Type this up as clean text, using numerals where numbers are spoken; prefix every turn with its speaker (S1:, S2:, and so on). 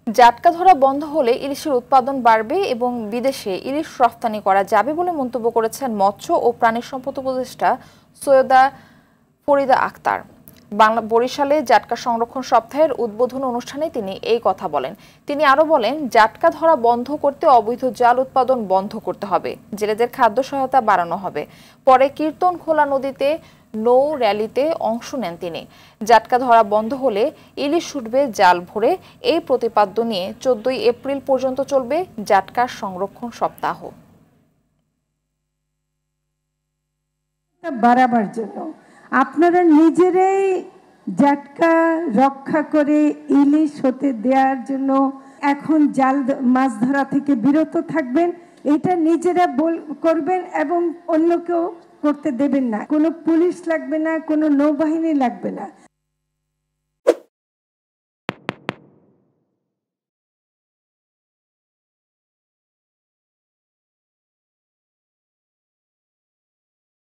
S1: জাটকা ধরা বন্ধ হলে ইলিশের উৎপাদন বাড়বে এবং বিদেশে ইলিশ রফতানি করা যাবে বলে মন্তব্য করেছেন মৎস্য ও প্রাণী সম্পদ উপদেষ্টা সৈয়দা ফরিদা আক্তার। বরিশালে জাটকা সংরক্ষণ সপ্তাহের উদ্বোধন অনুষ্ঠানে তিনি এই কথা বলেন। তিনি আরো বলেন, জাটকা ধরা বন্ধ করতে অবৈধ জাল উৎপাদন বন্ধ করতে হবে, জেলেদের খাদ্য সহায়তা বাড়ানো হবে। পরে কীর্তনখোলা নদীতে নৌ র্যালিতে অংশ নেন তিনি। জাটকা ধরা বন্ধ হলে ইলিশ উঠবে জাল ভরে, এই প্রতিপাদ্য নিয়ে 14 এপ্রিল পর্যন্ত চলবে জাটকার সংরক্ষণ সপ্তাহ।
S2: বাড়াবার জন্য আপনারা নিজেরাই জাটকা রক্ষা করে ইলিশ হতে দেওয়ার জন্য এখন জাল মাছ ধরা থেকে বিরত থাকবেন, এটা নিজেরা করবেন এবং অন্যকেও করতে দেবেন না। কোনো পুলিশ লাগবে না, কোনো নৌবাহিনী লাগবে না।